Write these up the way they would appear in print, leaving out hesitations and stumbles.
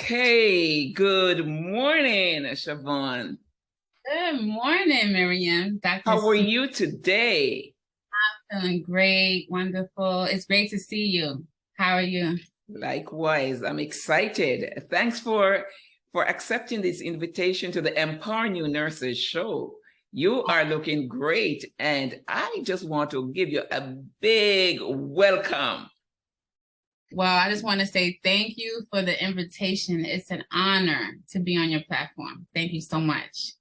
Okay, good morning, Sheavon. Good morning, Miriam. Dr. How are Smith, you today? feeling great, wonderful. It's great to see you. How are you? Likewise, I'm excited. Thanks for accepting this invitation to the Empower New Nurses show. You are looking great, and I just want to give you a big welcome. Well, I just want to say thank you for the invitation. It's an honor to be on your platform. Thank you so much.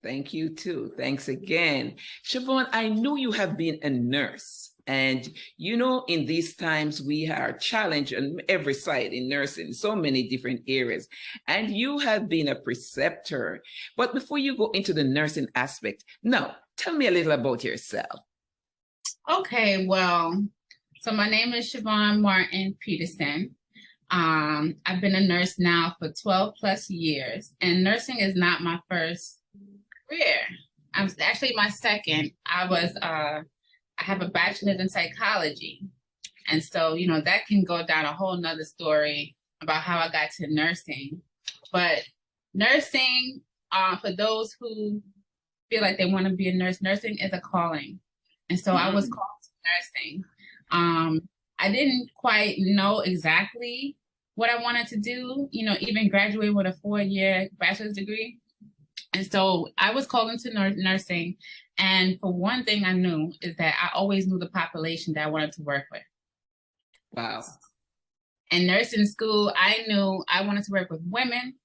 Thank you too. Thanks again. Sheavon, I know you have been a nurse. And you know, in these times, we are challenged on every side in nursing, so many different areas. And you have been a preceptor. But before you go into the nursing aspect, now tell me a little about yourself. Okay, well, so my name is Sheavon Martin Peterson. I've been a nurse now for 12 plus years, and nursing is not my first career. I'm actually my second. I have a bachelor's in psychology. And so, that can go down a whole nother story about how I got to nursing. But nursing, for those who feel like they want to be a nurse, nursing is a calling. And so I was called to nursing. I didn't quite know exactly what I wanted to do, even graduate with a 4-year bachelor's degree. And so I was called into nursing. And for one thing I knew is that I always knew the population that I wanted to work with. Wow. In nursing school, I knew I wanted to work with women.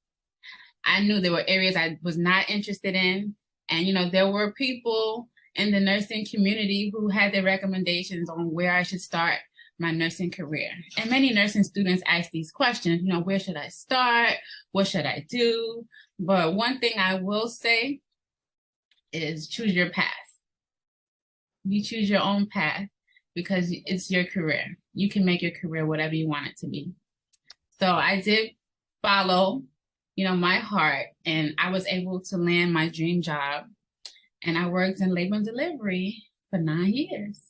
I knew there were areas I was not interested in. And, there were people in the nursing community who had their recommendations on where I should start my nursing career. And many nursing students ask these questions, where should I start? What should I do? But one thing I will say is choose your path. You choose your own path because it's your career. You can make your career whatever you want it to be. So I did follow, my heart, and I was able to land my dream job. And I worked in labor and delivery for 9 years.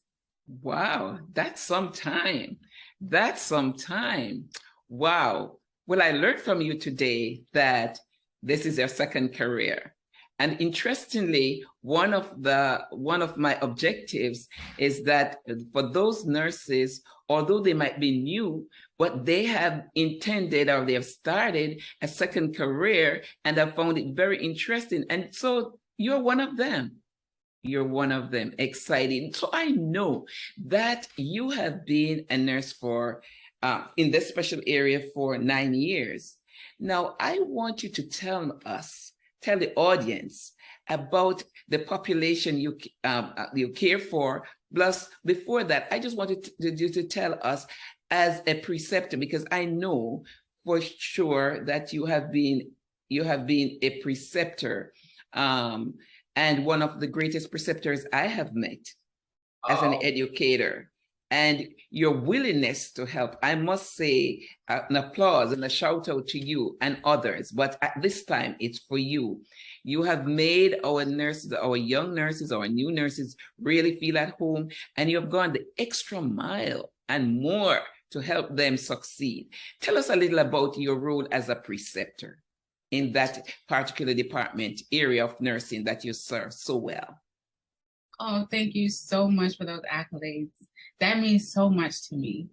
Wow, that's some time. That's some time. Wow. Well, I learned from you today that this is your second career. And interestingly, one of my objectives is that for those nurses, although they might be new, but they have intended or they have started a second career and have found it very interesting. And so you're one of them. You're one of them. Exciting. So I know that you have been a nurse for in this special area for 9 years. Now, I want you to tell the audience about the population you care for. Plus, before that, I just wanted you to tell us as a preceptor, because I know for sure that you have been a preceptor. And one of the greatest preceptors I have met as an educator. And your willingness to help, I must say an applause and a shout out to you and others. But at this time, it's for you. You have made our nurses, our young nurses, our new nurses really feel at home. And you have gone the extra mile and more to help them succeed. Tell us a little about your role as a preceptor in that particular department area of nursing that you serve so well. Oh, thank you so much for those accolades. That means so much to me,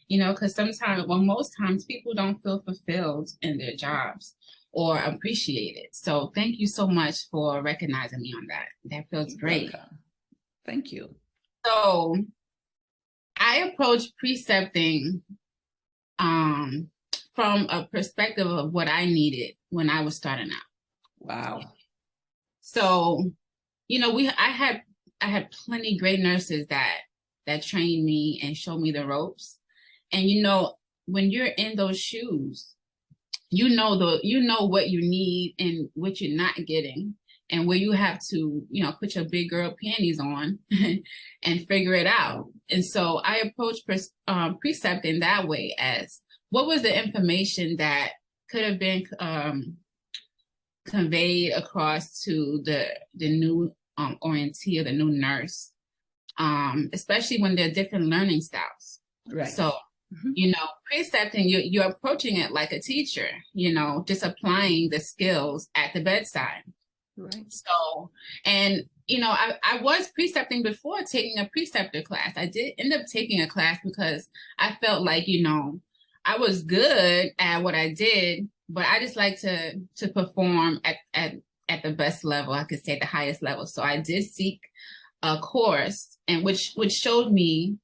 because most times people don't feel fulfilled in their jobs or appreciate it. So thank you so much for recognizing me on that. That feels great. Welcome. Thank you. So I approach precepting from a perspective of what I needed when I was starting out. Wow. So, I had plenty great nurses that trained me and showed me the ropes. And when you're in those shoes, you know what you need and what you're not getting, and where you have to, put your big girl panties on and figure it out. And so I approached precepting that way as what was the information that could have been conveyed across to the new orientee or the new nurse, especially when there are different learning styles. Right. So Mhm. You know, precepting, you're approaching it like a teacher, you know, just applying the skills at the bedside. Right. So, and you know, I was precepting before taking a preceptor class. I did end up taking a class because I felt like, you know, I was good at what I did, but I just like to perform at the best level. I could say the highest level. So I did seek a course, and which showed me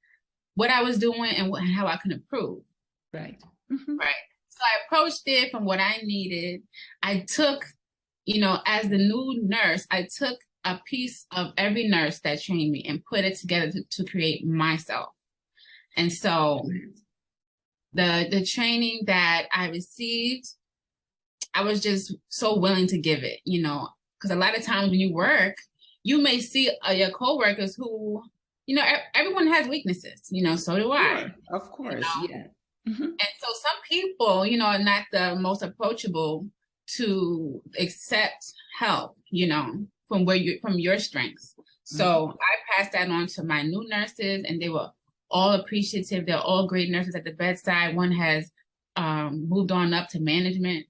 what I was doing and how I can improve. Right. Mhm. Right. So I approached it from what I needed. I took, you know, as the new nurse, I took a piece of every nurse that trained me and put it together to create myself. And so the training that I received, I was just so willing to give it, you know, because a lot of times when you work, you may see your coworkers who, you know, everyone has weaknesses, you know, so do I. Sure. Of You course. know? Yeah. Mhm. And so some people, you know, are not the most approachable to accept help, you know, from your strengths. Mhm. So I passed that on to my new nurses, and they were all appreciative. They're all great nurses at the bedside. One has moved on up to management,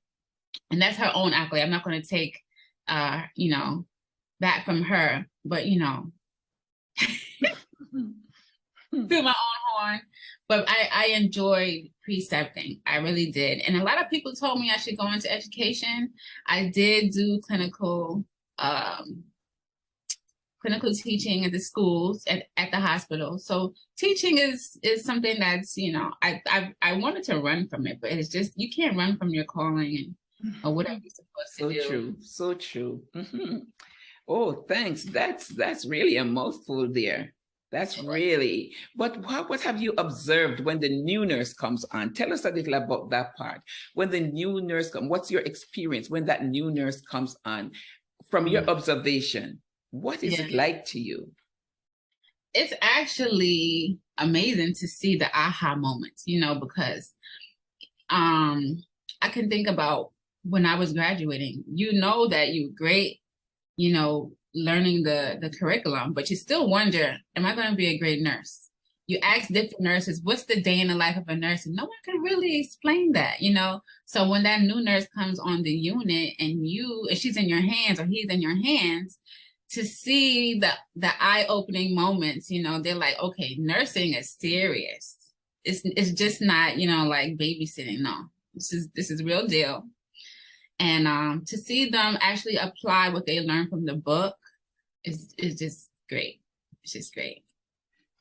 and that's her own accolade. I'm not going to take, you know, that from her, but you know, to my own horn. But I enjoyed precepting. I really did. And a lot of people told me I should go into education. I did do um, clinical teaching at the schools at the hospital. So teaching is something that's, you know, I wanted to run from it, but it's just you can't run from your calling or whatever Mhm. you're supposed to So do. true. So true. Mhm. Oh, thanks. That's really a mouthful there. That's really. But what have you observed when the new nurse comes on? Tell us a little about that part. When the new nurse comes, what's your experience when that new nurse comes on? From your Mm. observation, what is Yeah. it like to you? It's actually amazing to see the aha moments, you know, because um I can think about when I was graduating. You know that you're great, you know, learning the curriculum, but you still wonder, am I going to be a great nurse? You ask different nurses, what's the day in the life of a nurse? And no one can really explain that, you know? So when that new nurse comes on the unit and she's in your hands or he's in your hands, to see the eye-opening moments, you know, they're like, okay, nursing is serious. It's just not, you know, like babysitting. No, this is real deal. And to see them actually apply what they learned from the book is just great. It's just great.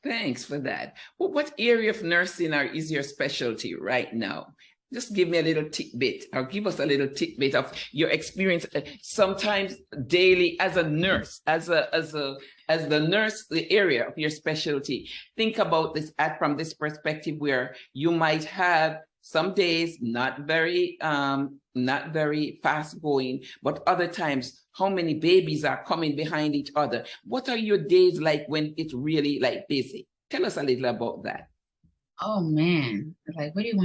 Thanks for that. Well, what area of nursing is your specialty right now? Just give me a little tidbit, or give us a little tidbit of your experience, sometimes daily as a nurse, as the nurse, the area of your specialty. Think about this from this perspective, where you might have some days not very fast going, but other times how many babies are coming behind each other. What are your days like when it's really like busy? Tell us a little about that. Oh man, like where do you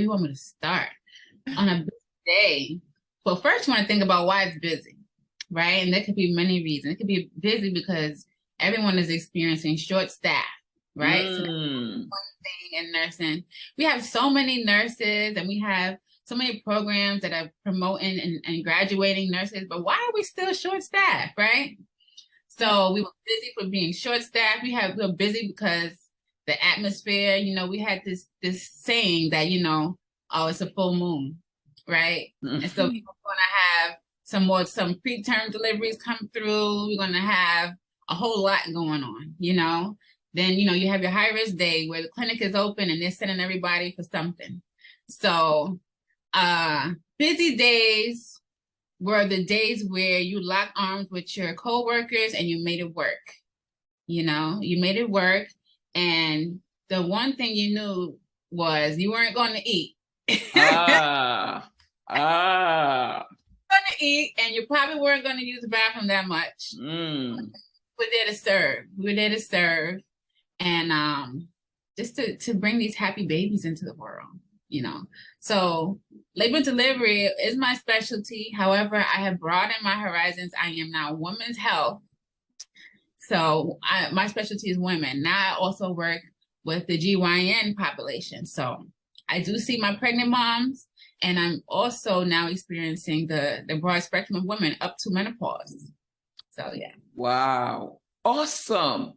want me to start on a busy day? Well, first you want to think about why it's busy, right? And there could be many reasons. It could be busy because everyone is experiencing short staff, right? So Mm. thing in nursing. We have so many nurses and we have so many programs that are promoting and graduating nurses, but why are we still short staffed, right? So we were busy for being short staffed. We were busy because the atmosphere, you know, we had this saying that, you know, oh, it's a full moon, right? And so we're gonna have some preterm deliveries come through. We're gonna have a whole lot going on, you know. Then, you know, you have your high risk day where the clinic is open and they're sending everybody for something. So busy days were the days where you locked arms with your coworkers and you made it work. You know, you made it work. And the one thing you knew was you weren't going to eat. Ah, ah. Going to eat, and you probably weren't going to use the bathroom that much. Mm. We're there to serve. We were there to serve, and just to bring these happy babies into the world. You know, so labor and delivery is my specialty. However, I have broadened my horizons. I am now women's health. So my specialty is women. Now I also work with the GYN population. So I do see my pregnant moms, and I'm also now experiencing the broad spectrum of women up to menopause. So yeah. Wow. Awesome.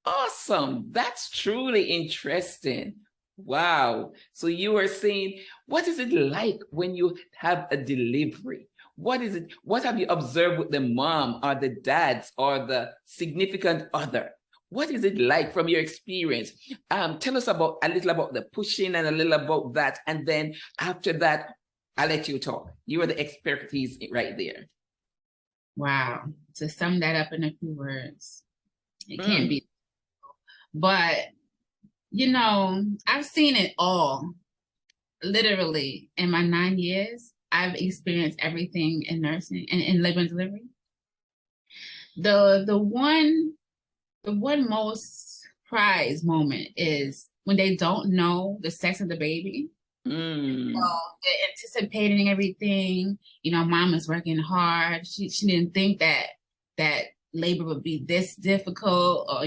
Awesome. That's truly interesting. Wow. So you were saying, what is it like when you have a delivery? What is it? What have you observed with the mom or the dads or the significant other? What is it like from your experience? Tell us about a little about the pushing and a little about that. And then after that, I'll let you talk. You are the expertise right there. Wow. To sum that up in a few words, it can't be. But, you know, I've seen it all. Literally, in my 9 years, I've experienced everything in nursing and in labor and delivery. The one most prized moment is when they don't know the sex of the baby. So they're anticipating everything. You know, mom is working hard. She didn't think that labor would be this difficult, or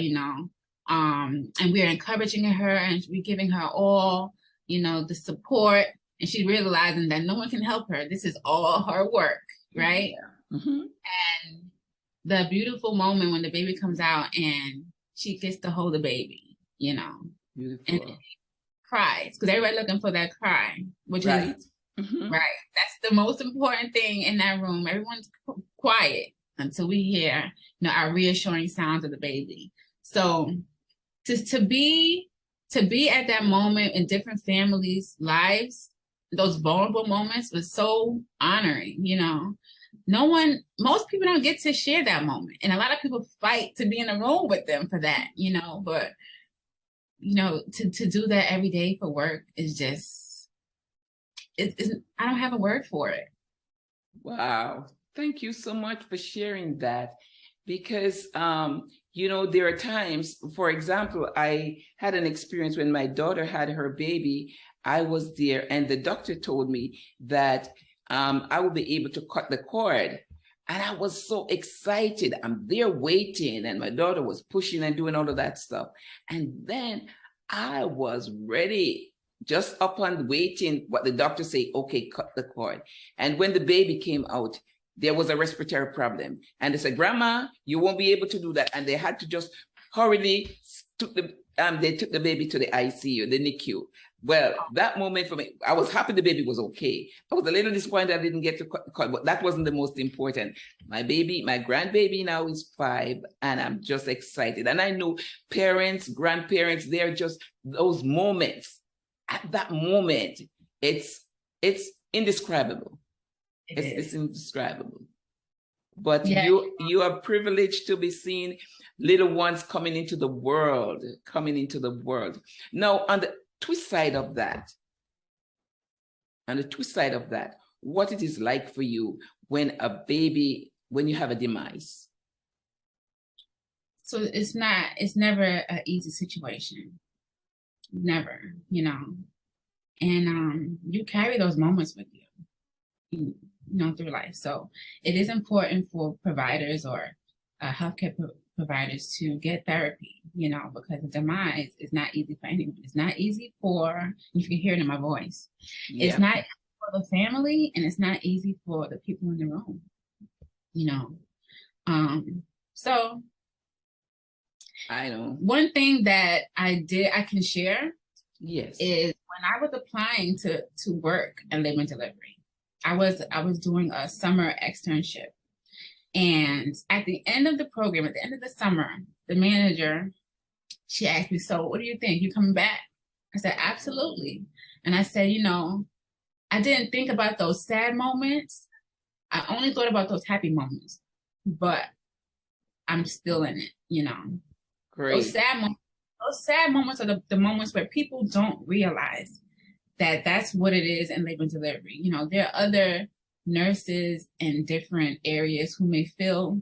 and we're encouraging her and we're giving her all, the support, and she's realizing that no one can help her. This is all her work, right? Yeah. Mm-hmm. And the beautiful moment when the baby comes out and she gets to hold the baby, Beautiful. And cries, because everybody's looking for that cry, which right. is Mm-hmm. right. That's the most important thing in that room. Everyone's quiet until we hear, our reassuring sounds of the baby. So to be at that moment in different families' lives, those vulnerable moments was so honoring. Most people don't get to share that moment, and a lot of people fight to be in a room with them for that. But to do that every day for work is just, I don't have a word for it. Wow. Thank you so much for sharing that, because, there are times, for example, I had an experience when my daughter had her baby. I was there and the doctor told me that I would be able to cut the cord. And I was so excited. I'm there waiting, and my daughter was pushing and doing all of that stuff. And then I was ready, just upon waiting what the doctor said, okay, cut the cord. And when the baby came out, there was a respiratory problem. And they said, Grandma, you won't be able to do that. And they had to just hurriedly took the baby to the ICU, the NICU. Well, that moment for me, I was happy the baby was okay. I was a little disappointed I didn't get to cut, but that wasn't the most important. My grandbaby now is 5, and I'm just excited. And I know parents, grandparents, they're just those moments. At that moment, it's indescribable. It's indescribable. But yeah. you are privileged to be seeing little ones coming into the world. Now, on the twist side of that, what it is like for you when you have a demise? So it's never an easy situation. Never, and you carry those moments with you, through life. So it is important for providers or healthcare providers to get therapy, because the demise is not easy for anyone. It's not easy for, you can hear it in my voice. Yeah. It's not for the family, and it's not easy for the people in the room, so I know. One thing that I can share, yes, is when I was applying to work in labor and delivery, I was doing a summer externship. And at the end of the program, at the end of the summer, the manager, she asked me, so what do you think? You coming back? I said, absolutely. And I said, I didn't think about those sad moments. I only thought about those happy moments, but I'm still in it, Great. Those sad moments are the moments where people don't realize that that's what it is in labor and delivery. There are other nurses in different areas who may feel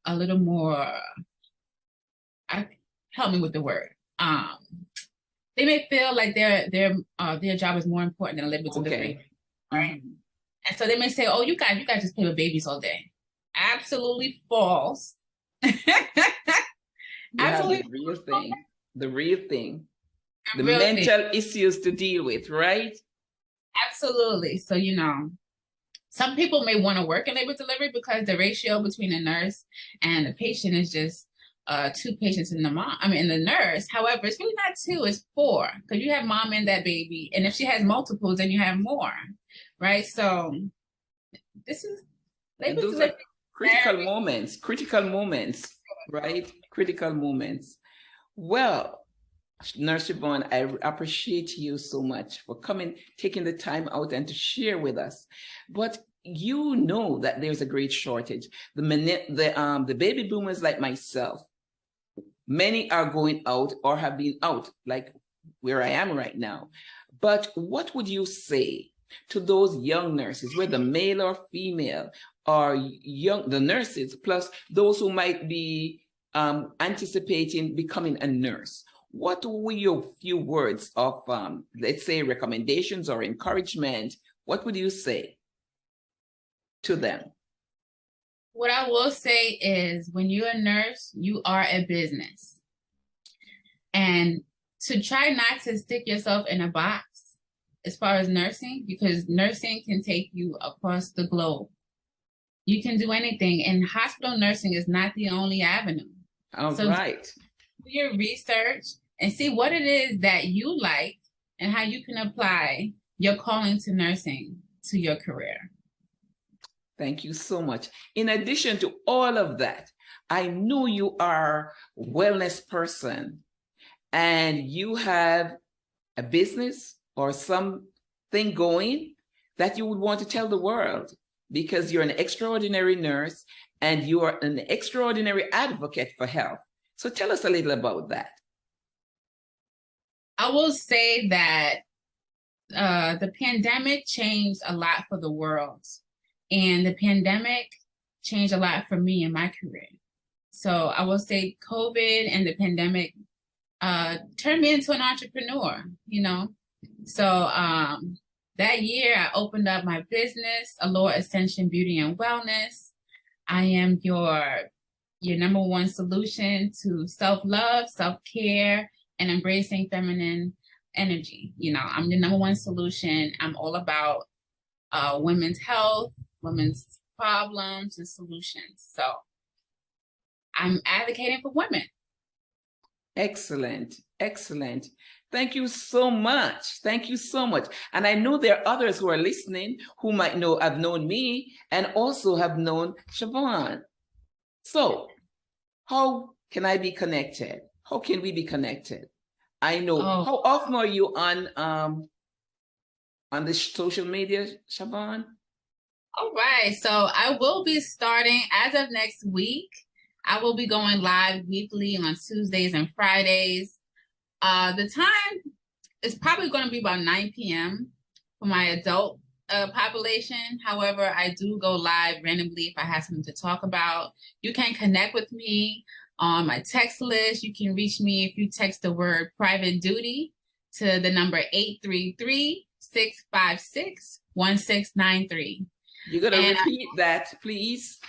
a little more, help me with the word. They may feel like their job is more important than labor and delivery. Right? Mm-hmm. And so they may say, oh, you guys just play with babies all day. Absolutely false. Absolutely real thing. The real thing. The Real thing. mental issues to deal with, right? Absolutely. So, some people may want to work in labor delivery because the ratio between the nurse and the patient is just two patients in the nurse. However, it's really not two, it's four, because you have mom and that baby. And if she has multiples, then you have more, right? So this is labor Those delivery. are critical moments, right? Critical moments. Well, Nurse Sheavon, I appreciate you so much for coming, taking the time out and to share with us. But you know that there's a great shortage. The baby boomers like myself, many are going out or have been out, like where I am right now. But what would you say to those young nurses, whether male or female, or the nurses, plus those who might be anticipating becoming a nurse? What were your few words of, let's say, recommendations or encouragement? What would you say to them? What I will say is when you're a nurse, you are a business. And to try not to stick yourself in a box as far as nursing, because nursing can take you across the globe. You can do anything, and hospital nursing is not the only avenue. All right. Do your research and see what it is that you like and how you can apply your calling to nursing to your career. Thank you so much. In addition to all of that, I know you are a wellness person and you have a business or something going that you would want to tell the world, because you're an extraordinary nurse and you are an extraordinary advocate for health. So tell us a little about that. I will say that the pandemic changed a lot for the world, and the pandemic changed a lot for me in my career. So I will say COVID and the pandemic turned me into an entrepreneur, So that year I opened up my business, Allure Ascension Beauty and Wellness. I am your number one solution to self-love, self-care, and embracing feminine energy. I'm the number one solution. I'm all about women's health, women's problems, and solutions. So I'm advocating for women. Excellent. Excellent. Thank you so much. Thank you so much. And I know there are others who are listening who might have known me and also have known Sheavon. So how can I be connected? How can we be connected? I know. How often are you on the social media, Sheavon? All right. So I will be starting as of next week. I will be going live weekly on Tuesdays and Fridays. The time is probably going to be about 9 p.m. for my adult population. However, I do go live randomly if I have something to talk about. You can connect with me on my text list. You can reach me if you text the word private duty to the number 833-656-1693. You got to repeat that, please,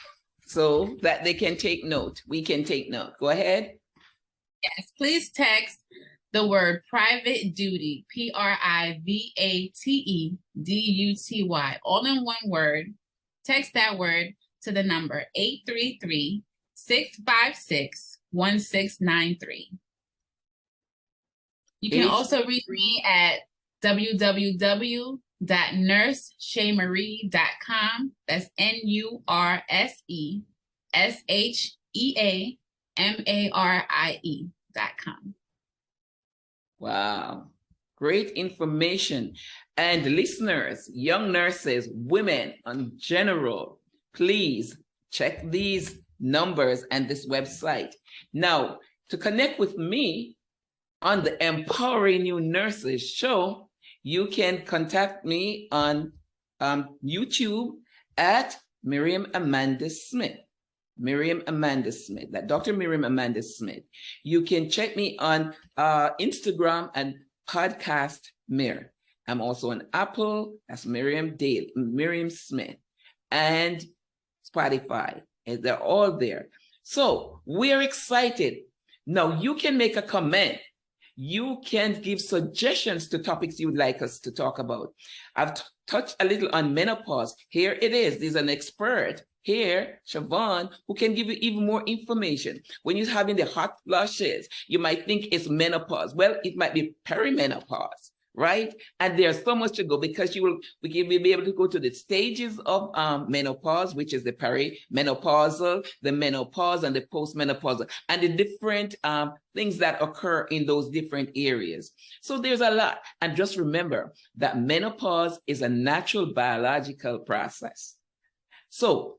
so that they can take note. We can take note. Go ahead. Yes, please text the word private duty, PRIVATEDUTY, all in one word. Text that word to the number 833-656-1693. You can also reach me at www.nurseshemarie.com. That's NURSEAMARIE.com. Wow. Great information. And listeners, young nurses, women in general, please check these numbers and this website. Now, to connect with me on the Empowering You Nurses show, you can contact me on YouTube at Miriam Amanda Smith. Miriam Amanda Smith, that Dr. Miriam Amanda Smith. You can check me on Instagram and Podcast Mir. I'm also on Apple, that's Miriam Smith, and Spotify. And they're all there. So we're excited. Now you can make a comment You can give suggestions to topics you would like us to talk about. I've touched a little on menopause. Here it is. There's an expert here, Sheavon, who can give you even more information. When you're having the hot flushes, you might think it's menopause. Well, it might be perimenopause, right? And there's so much to go because we will be able to go to the stages of menopause, which is the perimenopausal, the menopause, and the postmenopausal, and the different things that occur in those different areas. So there's a lot. And just remember that menopause is a natural biological process. So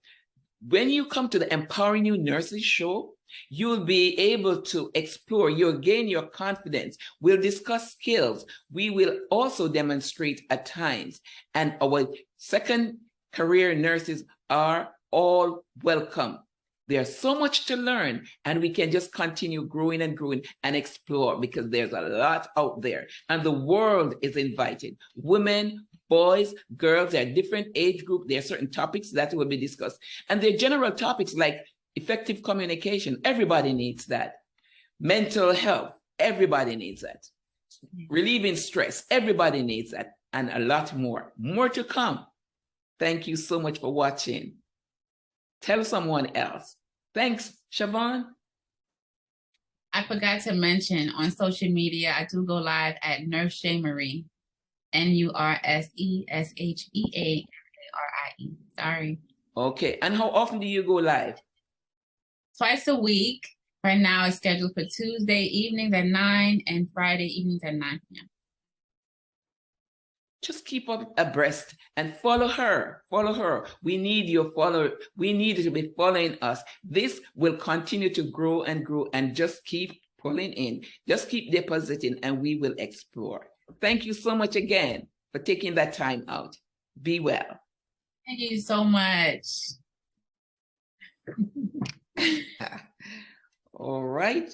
when you come to the Empowering You Nurses show, you'll be able to explore, you'll gain your confidence. We'll discuss skills. We will also demonstrate at times. And our second career nurses are all welcome. There's so much to learn, and we can just continue growing and growing and explore because there's a lot out there. And the world is invited. Women, boys, girls, there are different age groups. There are certain topics that will be discussed. And there are general topics like effective communication. Everybody needs that. Mental health. Everybody needs that. Relieving stress. Everybody needs that. And a lot more. More to come. Thank you so much for watching. Tell someone else. Thanks, Sheavon. I forgot to mention on social media, I do go live at Nurse Sheamery. NURSESHEAMARIE. Sorry. Okay. And how often do you go live? Twice a week. Right now it's scheduled for Tuesday evenings at 9 and Friday evenings at 9 p.m. Just keep up abreast and follow her. Follow her. We need your follower. We need you to be following us. This will continue to grow and grow, and just keep pulling in. Just keep depositing, and we will explore. Thank you so much again for taking that time out. Be well. Thank you so much. All right.